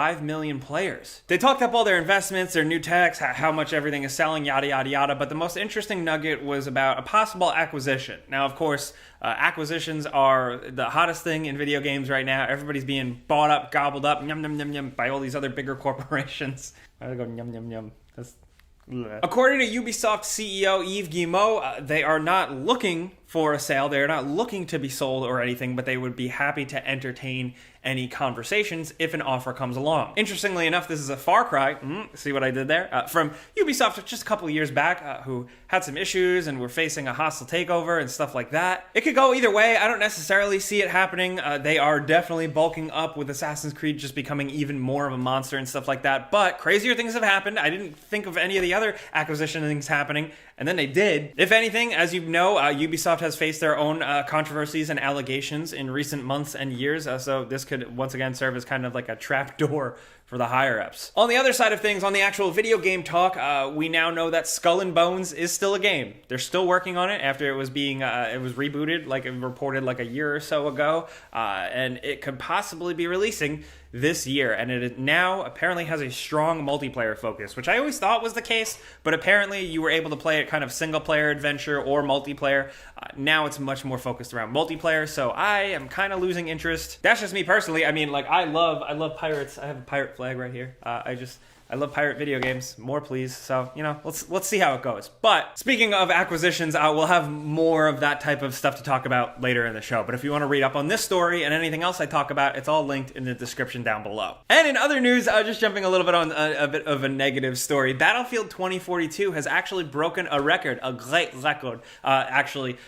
5 million players. They talked up all their investments, their new techs, how much everything is selling, yada, yada, yada. But the most interesting nugget was about a possible acquisition. Now, of course, acquisitions are the hottest thing in video games right now. Everybody's being bought up, gobbled up, yum, yum, yum, yum, by all these other bigger corporations. I gotta go yum, yum, yum. According to Ubisoft CEO Yves Guillemot, they are not looking for a sale. They are not looking to be sold or anything, but they would be happy to entertain any conversations if an offer comes along. Interestingly enough, this is a far cry, see what I did there, from Ubisoft just a couple of years back, who had some issues and were facing a hostile takeover and stuff like that. It could go either way. I don't necessarily see it happening. They are definitely bulking up with Assassin's Creed just becoming even more of a monster and stuff like that, but crazier things have happened. I didn't think of any of the other acquisition things happening, and then they did. If anything, as you know, Ubisoft has faced their own controversies and allegations in recent months and years, so this could once again serve as kind of like a trapdoor for the higher-ups. On the other side of things, on the actual video game talk, we now know that Skull and Bones is still a game. They're still working on it after it was being it was rebooted, like it reported like a year or so ago, and it could possibly be releasing this year, and it now apparently has a strong multiplayer focus, which I always thought was the case, but apparently you were able to play it kind of single-player adventure or multiplayer. Now it's much more focused around multiplayer, so I am kind of losing interest. That's just me personally. I mean, like, I love pirates. I have a pirate flag right here. I love pirate video games. More, please. So, you know, let's see how it goes. But speaking of acquisitions, we'll have more of that type of stuff to talk about later in the show. But if you want to read up on this story and anything else I talk about, it's all linked in the description down below. And in other news, just jumping a little bit on a bit of a negative story, Battlefield 2042 has actually broken a record, a great record. Actually,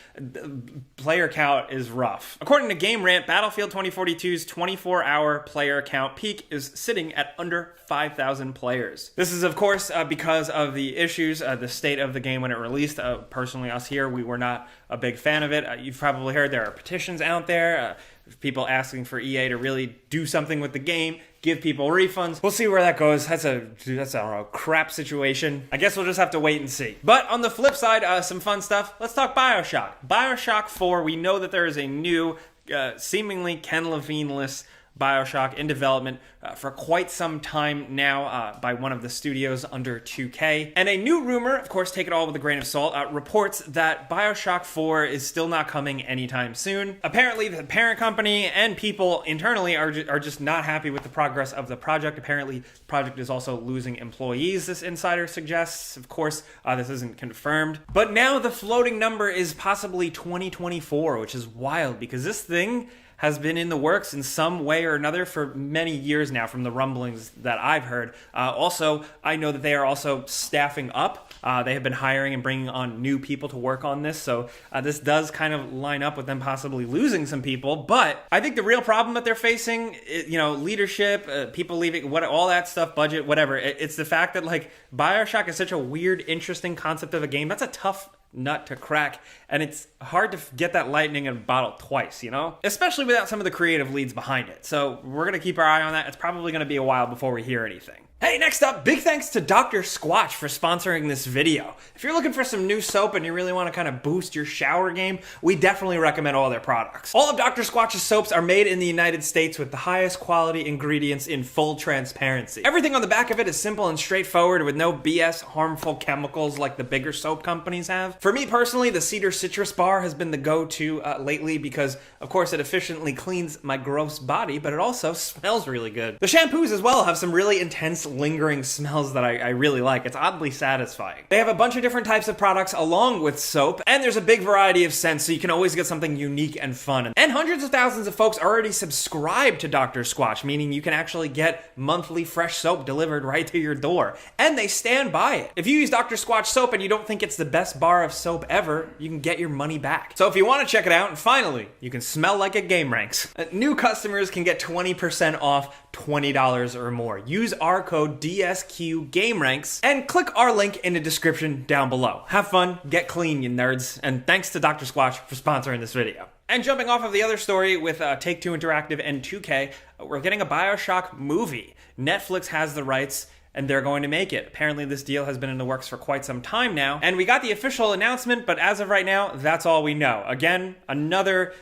player count is rough. According to Game Rant, Battlefield 2042's 24-hour player count peak is sitting at under 5,000 players. This is, of course, because of the issues, the state of the game when it released. Personally, us here, we were not a big fan of it. You've probably heard there are petitions out there, people asking for EA to really do something with the game, give people refunds. We'll see where that goes. That's I don't know, crap situation. I guess we'll just have to wait and see. But on the flip side, some fun stuff. Let's talk Bioshock. Bioshock 4, we know that there is a new, seemingly Ken Levine-less Bioshock in development for quite some time now by one of the studios under 2K. And a new rumor, of course, take it all with a grain of salt, reports that Bioshock 4 is still not coming anytime soon. Apparently, the parent company and people internally are just not happy with the progress of the project. Apparently, the project is also losing employees, this insider suggests. Of course, this isn't confirmed. But now the floating number is possibly 2024, which is wild because this thing has been in the works in some way or another for many years now from the rumblings that I've heard. Also, I know that they are also staffing up. They have been hiring and bringing on new people to work on this, so this does kind of line up with them possibly losing some people. But I think the real problem that they're facing, leadership, people leaving, all that stuff, budget, whatever. It's the fact that, like, Bioshock is such a weird, interesting concept of a game. That's a tough nut to crack, and it's hard to get that lightning in a bottle twice, especially without some of the creative leads behind it. So we're gonna keep our eye on that. It's probably gonna be a while before we hear anything. Hey, next up, big thanks to Dr. Squatch for sponsoring this video. If you're looking for some new soap and you really want to kind of boost your shower game, we definitely recommend all their products. All of Dr. Squatch's soaps are made in the United States with the highest quality ingredients in full transparency. Everything on the back of it is simple and straightforward with no BS harmful chemicals like the bigger soap companies have. For me personally, the Cedar Citrus Bar has been the go-to lately because, of course, it efficiently cleans my gross body, but it also smells really good. The shampoos as well have some really intense lingering smells that I really like. It's oddly satisfying. They have a bunch of different types of products along with soap, and there's a big variety of scents, so you can always get something unique and fun. And hundreds of thousands of folks already subscribe to Dr. Squatch, meaning you can actually get monthly fresh soap delivered right to your door. And they stand by it. If you use Dr. Squatch soap and you don't think it's the best bar of soap ever, you can get your money back. So if you want to check it out, and finally, you can smell like it game ranks. New customers can get 20% off $20 or more. Use our code DSQGameRanks and click our link in the description down below. Have fun, get clean, you nerds, and thanks to Dr. Squatch for sponsoring this video. And jumping off of the other story with Take-Two Interactive and 2K, we're getting a Bioshock movie. Netflix has the rights, and they're going to make it. Apparently this deal has been in the works for quite some time now, and we got the official announcement, but as of right now, that's all we know. Again, another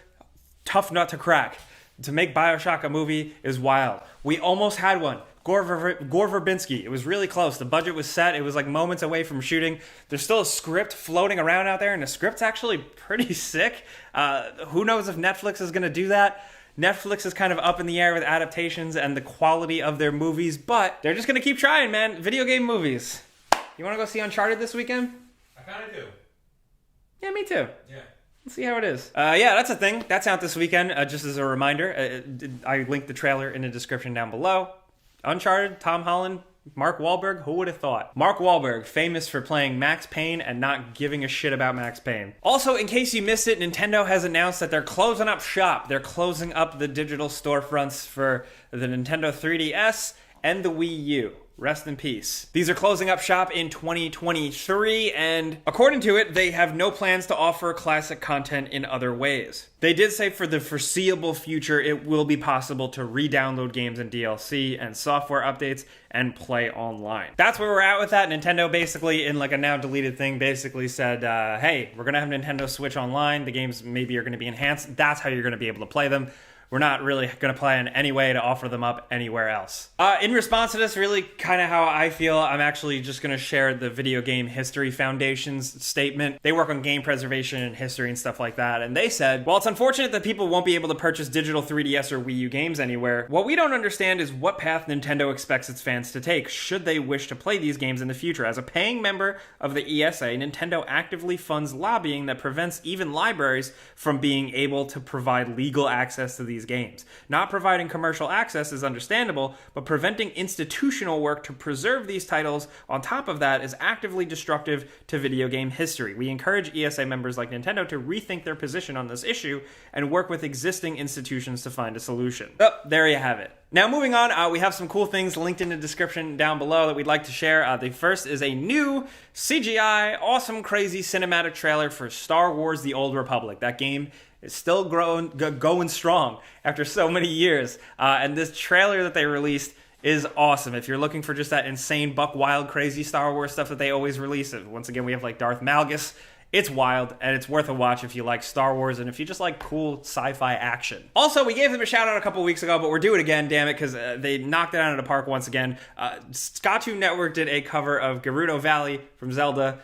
tough nut to crack. To make Bioshock a movie is wild. We almost had one Gore Verbinski. It was really close. The budget was set. It was like moments away from shooting. There's still a script floating around out there, and the script's actually pretty sick. Who knows if Netflix is going to do that? Netflix is kind of up in the air with adaptations and the quality of their movies, but they're just going to keep trying, man. Video game movies. You want to go see Uncharted this weekend? I kind of do. Yeah, me too. Yeah. Let's see how it is. Yeah, that's a thing. That's out this weekend. Just as a reminder, I linked the trailer in the description down below. Uncharted, Tom Holland, Mark Wahlberg, who would have thought? Mark Wahlberg, famous for playing Max Payne and not giving a shit about Max Payne. Also, in case you missed it, Nintendo has announced that they're closing up shop. They're closing up the digital storefronts for the Nintendo 3DS and the Wii U. Rest in peace. These are closing up shop in 2023, and according to it, they have no plans to offer classic content in other ways. They did say for the foreseeable future, it will be possible to re-download games and DLC and software updates and play online. That's where we're at with that. Nintendo basically, in like a now deleted thing, basically said, hey, we're gonna have Nintendo Switch Online. The games maybe are gonna be enhanced. That's how you're gonna be able to play them. We're not really going to plan any way to offer them up anywhere else. In response to this, really kind of how I feel, I'm actually just going to share the Video Game History Foundation's statement. They work on game preservation and history and stuff like that. And they said, while it's unfortunate that people won't be able to purchase digital 3DS or Wii U games anywhere, what we don't understand is what path Nintendo expects its fans to take should they wish to play these games in the future. As a paying member of the ESA, Nintendo actively funds lobbying that prevents even libraries from being able to provide legal access to these games. Not providing commercial access is understandable, but preventing institutional work to preserve these titles on top of that is actively destructive to video game history. We encourage ESA members like Nintendo to rethink their position on this issue and work with existing institutions to find a solution. Oh, there you have it. Now moving on, we have some cool things linked in the description down below that we'd like to share. The first is a new CGI, awesome, crazy cinematic trailer for Star Wars: The Old Republic. That game is still going strong after so many years. And this trailer that they released is awesome. If you're looking for just that insane, buck wild, crazy Star Wars stuff that they always release. Once again, we have like Darth Malgus. It's wild, and it's worth a watch if you like Star Wars and if you just like cool sci-fi action. Also, we gave them a shout-out a couple weeks ago, but we're doing it again, damn it, because they knocked it out of the park once again. Cartoon Network did a cover of Gerudo Valley from Zelda.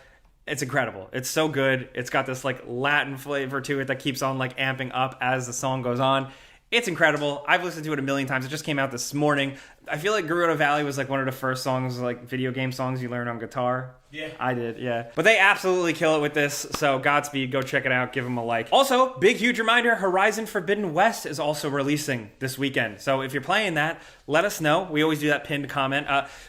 It's incredible. It's so good. It's got this like Latin flavor to it that keeps on like amping up as the song goes on. It's incredible. I've listened to it a million times. It just came out this morning. I feel like Gerudo Valley was like one of the first songs, like video game songs you learn on guitar. Yeah. I did, yeah. But they absolutely kill it with this, so Godspeed, go check it out, give them a like. Also, big huge reminder, Horizon Forbidden West is also releasing this weekend. So if you're playing that, let us know. We always do that pinned comment.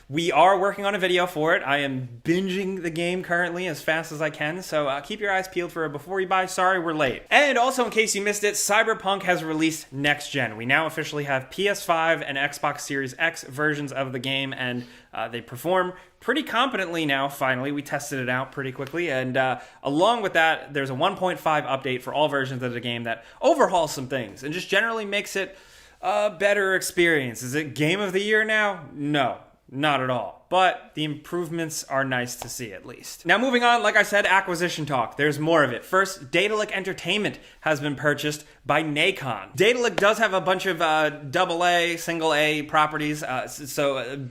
We are working on a video for it. I am binging the game currently as fast as I can, so keep your eyes peeled for it before you buy. Sorry, we're late. And also, in case you missed it, Cyberpunk has released next gen. We now officially have PS5 and Xbox Series X versions of the game, and they perform pretty competently now, finally. We tested it out pretty quickly, and along with that, there's a 1.5 update for all versions of the game that overhauls some things and just generally makes it a better experience. Is it Game of the Year now? No, not at all. But the improvements are nice to see, at least. Now, moving on, like I said, acquisition talk. There's more of it. First, Daedalic Entertainment has been purchased by NACON. Daedalic does have a bunch of AA, single A properties.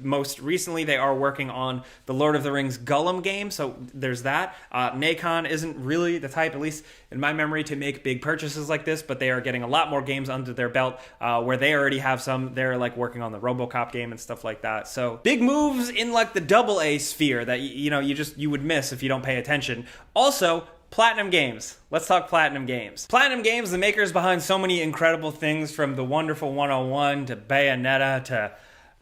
Most recently, they are working on the Lord of the Rings Gollum game, so there's that. NACON isn't really the type, at least in my memory, to make big purchases like this, but they are getting a lot more games under their belt where they already have some. They're like working on the RoboCop game and stuff like that. So big moves in like the AA sphere that you would miss if you don't pay attention. Also, Platinum Games. Let's talk Platinum Games. Platinum Games, the makers behind so many incredible things, from The Wonderful 101 to Bayonetta to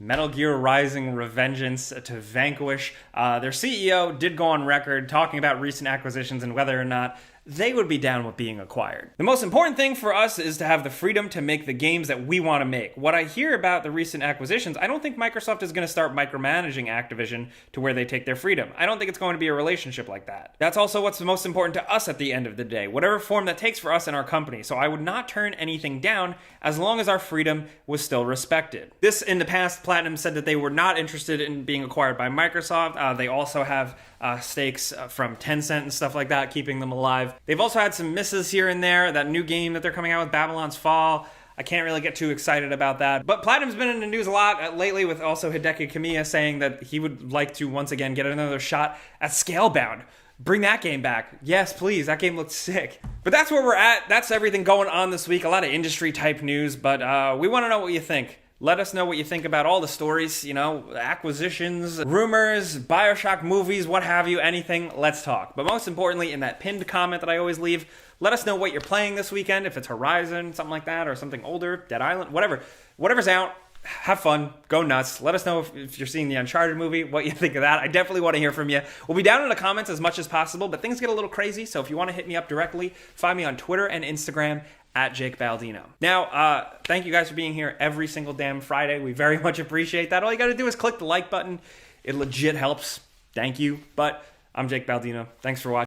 Metal Gear Rising Revengeance to Vanquish. Their CEO did go on record talking about recent acquisitions and whether or not they would be down with being acquired. The most important thing for us is to have the freedom to make the games that we want to make. What I hear about the recent acquisitions, I don't think Microsoft is going to start micromanaging Activision to where they take their freedom. I don't think it's going to be a relationship like that. That's also what's the most important to us at the end of the day, whatever form that takes for us and our company. So I would not turn anything down as long as our freedom was still respected. This, in the past, Platinum said that they were not interested in being acquired by Microsoft. They also have stakes from Tencent and stuff like that, keeping them alive. They've also had some misses here and there. That new game that they're coming out with, Babylon's Fall, I can't really get too excited about that. But Platinum's been in the news a lot lately with also Hideki Kamiya saying that he would like to once again get another shot at Scalebound. Bring that game back. Yes, please. That game looks sick. But that's where we're at. That's everything going on this week. A lot of industry type news, but we want to know what you think. Let us know what you think about all the stories, acquisitions, rumors, Bioshock movies, what have you, anything. Let's talk. But most importantly, in that pinned comment that I always leave, let us know what you're playing this weekend, if it's Horizon, something like that, or something older, Dead Island, whatever. Whatever's out, have fun, go nuts. Let us know if you're seeing the Uncharted movie, what you think of that. I definitely want to hear from you. We'll be down in the comments as much as possible, but things get a little crazy, so if you want to hit me up directly, find me on Twitter and Instagram at Jake Baldino. Now, thank you guys for being here every single damn Friday. We very much appreciate that. All you got to do is click the like button. It legit helps. Thank you. But I'm Jake Baldino. Thanks for watching.